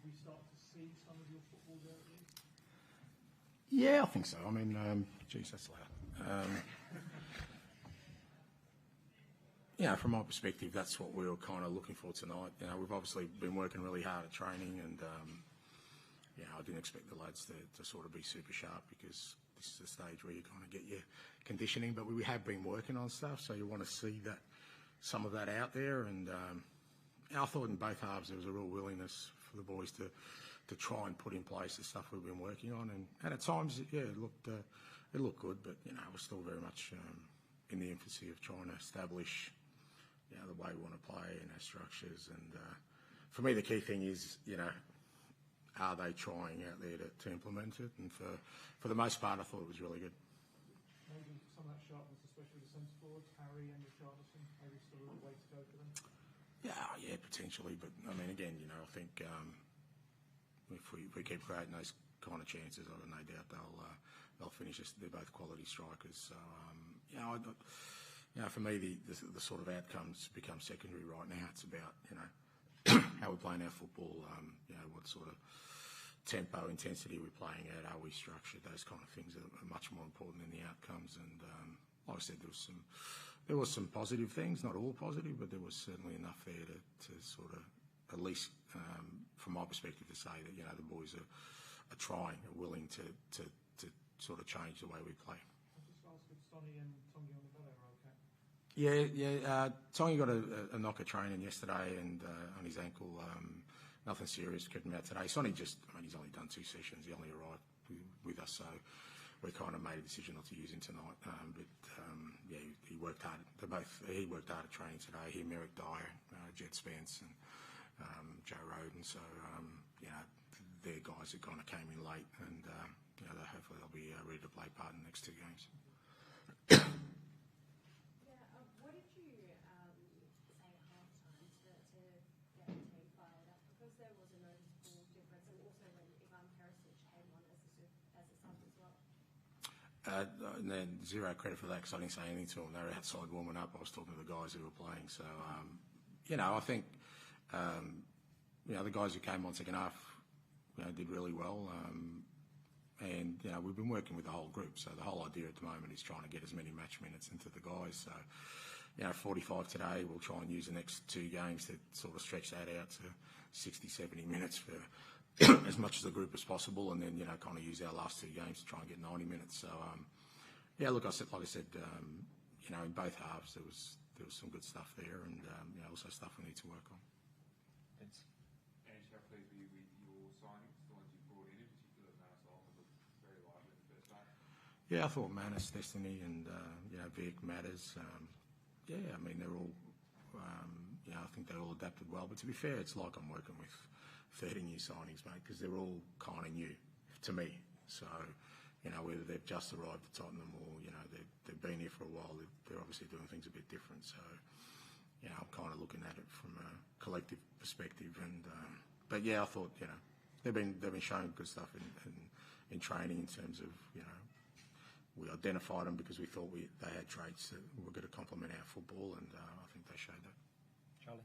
we start to see some of your football there at least? Yeah, I think so. I mean, geez, that's loud. Yeah, from my perspective, that's what we were kind of looking for tonight. You know, we've obviously been working really hard at training, and I didn't expect the lads to sort of be super sharp, because this is a stage where you kind of get your conditioning. But we have been working on stuff, so you want to see that, some of that out there. And I thought in both halves there was a real willingness for the boys to try and put in place the stuff we've been working on. And at times, yeah, it looked good, but you know, we're still very much in the infancy of trying to establish, you know, the way we want to play and our structures. And for me, the key thing is, you know, are they trying out there to implement it? And for the most part, I thought it was really good. Maybe some of that sharpness, especially the centre forwards, Harry and Richardson, maybe still a little way to go for them? Yeah, potentially. But, I mean, again, you know, I think if we keep creating those kind of chances, I've no doubt they'll finish us. They're both quality strikers. So, for me, the sort of outcomes become secondary right now. It's about, you know, how we're playing our football, you know, what sort of tempo, intensity we're playing at, are we structured, those kind of things are much more important than the outcomes. And like I said, there was some positive things, not all positive, but there was certainly enough there to sort of, at least from my perspective, to say that, you know, the boys are trying, are willing to sort of change the way we play. I'll just ask if Sonny and Tongi on the belly are okay? Yeah. Tongi got a knock at training yesterday and on his ankle. Nothing serious, kept him out today. Sonny he's only done 2 sessions. He only arrived with us, so we kind of made a decision not to use him tonight. He worked hard. He worked hard at training today. He, Merrick Dyer, Jet Spence, and Joe Roden. So they're guys that kind of came in late, and hopefully they'll be ready to play part in the next 2 games. What did you say at half time to get the team fired up? Because there was a noticeable difference, and also when Ivan Perisic came on as a sub as well. And then zero credit for that, because I didn't say anything to them. They were outside warming up. I was talking to the guys who were playing. So, I think, the guys who came on second half, did really well. And, we've been working with the whole group. So the whole idea at the moment is trying to get as many match minutes into the guys. So, 45 today, we'll try and use the next 2 games to sort of stretch that out to 60, 70 minutes for as much as the group as possible. And then, kind of use our last 2 games to try and get 90 minutes. So, like I said, in both halves, there was some good stuff there, and, also stuff we need to work on. Thanks. Ange, how pleased were you with your signings, the ones you brought in particular? Marisol looked very lively in the first half. Yeah, I thought Manus, Destiny, and Vic, Matters. They're all. I think they all adapted well. But to be fair, it's like I'm working with 30 new signings, mate, because they're all kind of new to me. So, whether they've just arrived at Tottenham or they've been here for a while, they're obviously doing things a bit different. So, I'm kind of looking at it from a collective perspective. And I thought they've been showing good stuff in training in terms of we identified them because we thought they had traits that were going to complement our football, and I think they showed that. Charlie?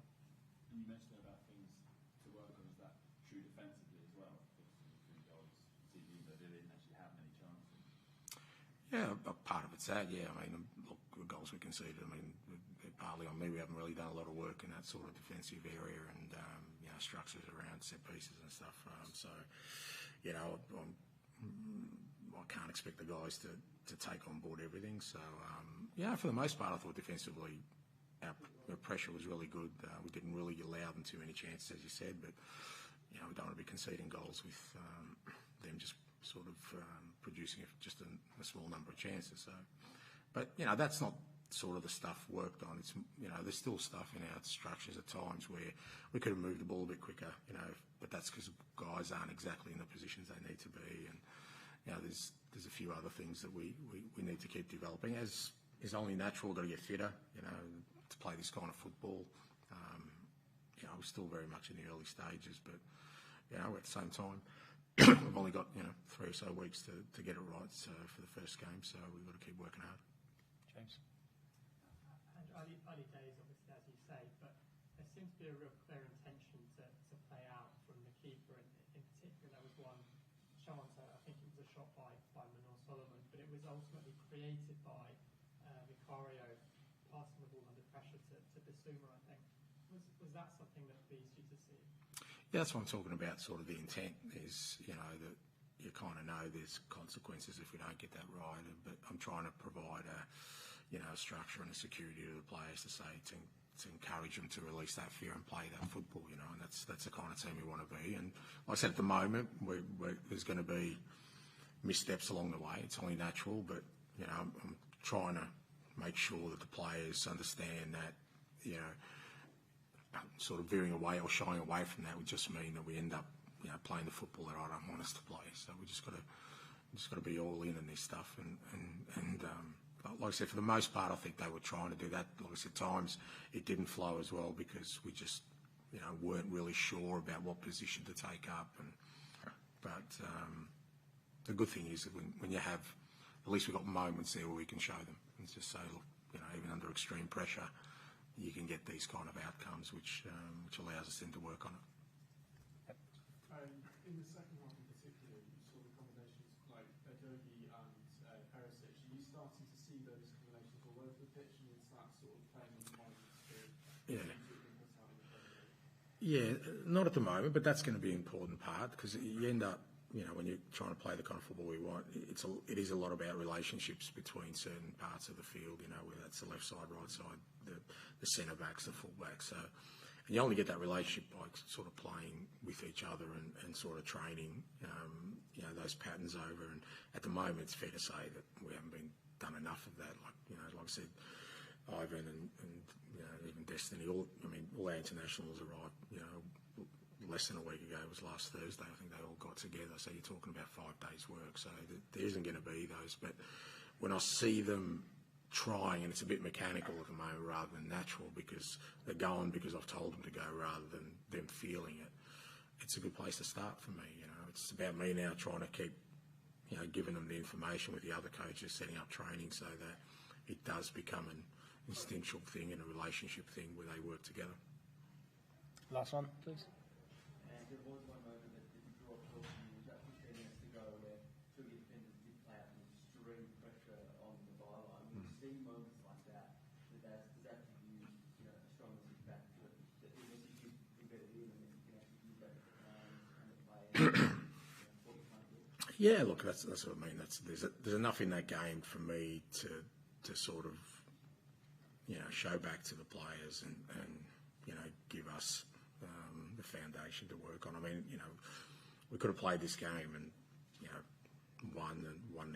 And you mentioned about things to work on. Is that true defensively as well? Between goals, CBs, they didn't actually have many chances. Yeah, part of it's that. Yeah, look, the goals we conceded. They're partly on me. We haven't really done a lot of work in that sort of defensive area and structures around set pieces and stuff. I can't expect the guys to take on board everything. So for the most part, I thought defensively our pressure was really good. We didn't really allow them too many chances, as you said, but we don't want to be conceding goals with them just sort of producing just a small number of chances. So, but that's not sort of the stuff worked on. It's there's still stuff in our structures at times where we could have moved the ball a bit quicker. But that's because guys aren't exactly in the positions they need to be, and there's a few other things that we need to keep developing. As is only natural, got to get fitter, to play this kind of football. We're still very much in the early stages, but at the same time, we've only got 3 or so weeks to get it right for the first game, so we've got to keep working hard. James? Early days, obviously, as you say, but there seems to be a real clear intention to play out from the keeper shot by Manor Solomon, but it was ultimately created by Vicario passing the ball under pressure to Bissouma, I think. Was that something that pleased you to see? Yeah, that's what I'm talking about. Sort of the intent is, that you kind of know there's consequences if we don't get that right. But I'm trying to provide a structure and a security to the players to say to encourage them to release that fear and play that football. And that's the kind of team we want to be. And like I said, at the moment, there's going to be missteps along the way. It's only natural, but I'm trying to make sure that the players understand that sort of veering away or shying away from that would just mean that we end up playing the football that I don't want us to play. So we just got to be all in this stuff. And like I said, for the most part, I think they were trying to do that. Like I said, times it didn't flow as well because we just weren't really sure about what position to take up. But the good thing is that when you have, at least we've got moments there where we can show them and just say, look, even under extreme pressure, you can get these kind of outcomes, which allows us then to work on it. In the second half in particular, you saw the combinations like Adogi and Perisic. Are you starting to see those combinations all over the pitch, and is that sort of playing on the minds Yeah, not at the moment, but that's going to be an important part because you end up, when you're trying to play the kind of football we want, it is a lot about relationships between certain parts of the field, whether that's the left side, right side, the centre backs, the full backs. So, and you only get that relationship by sort of playing with each other and sort of training, those patterns over. And at the moment, it's fair to say that we haven't done enough of that. Like I said, Ivan and even Destiny, all our internationals arrived, less than a week ago. It was last Thursday. I think they all got together. So you're talking about 5 days' work. So there isn't going to be those. But when I see them trying, and it's a bit mechanical at the moment rather than natural because they're going because I've told them to go rather than them feeling it, it's a good place to start for me. It's about me now trying to keep, giving them the information with the other coaches, setting up training so that it does become an instinctual thing and a relationship thing where they work together. Last one, please. And there was one moment that didn't draw close to you, about 15 minutes to go, where 2 defenders did play out with extreme pressure on the byline. When you see moments like that, does that give you, a strong message back to it? That even if you get it in, and you can actually use that and the play what you can't do. Yeah, look, that's what I mean. There's enough in that game for me to sort of, show back to the players and give us the foundation to work on. We could have played this game and won 1-0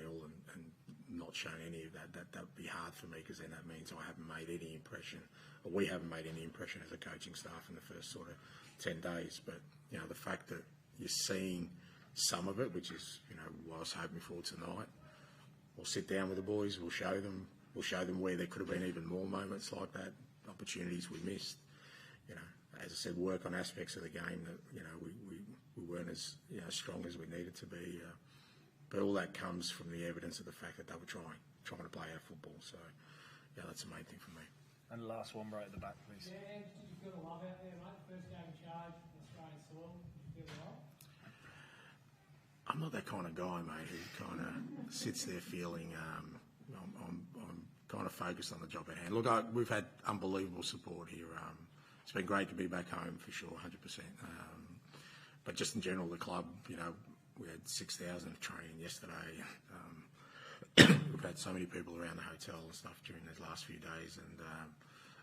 and not shown any of that. That would be hard for me because then that means I haven't made any impression, or we haven't made any impression as a coaching staff in the first sort of 10 days. But the fact that you're seeing some of it, which is what I was hoping for tonight. We'll sit down with the boys. We'll show them where there could have been even more moments like that, opportunities we missed. As I said, work on aspects of the game that we weren't as strong as we needed to be. But all that comes from the evidence of the fact that they were trying to play our football. So that's the main thing for me. And the last one right at the back, please. Yeah, did you feel the love out there, mate? First game in charge in Australian soil. Did you feel the love? I'm not that kind of guy, mate, who kind of sits there feeling I'm kind of focused on the job at hand. Look, we've had unbelievable support here. It's been great to be back home for sure, 100%. But just in general, the club, we had 6,000 of training yesterday. We've had so many people around the hotel and stuff during these last few days, and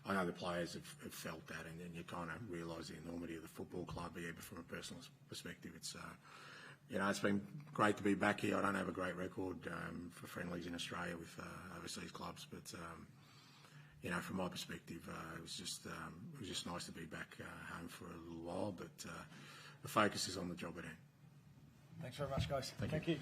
I know the players have felt that, and then you kind of realise the enormity of the football club. But from a personal perspective, it's it's been great to be back here. I don't have a great record for friendlies in Australia with overseas clubs, but from my perspective, it was just nice to be back home for a little while. But the focus is on the job at hand. Thanks very much, guys. Thank you.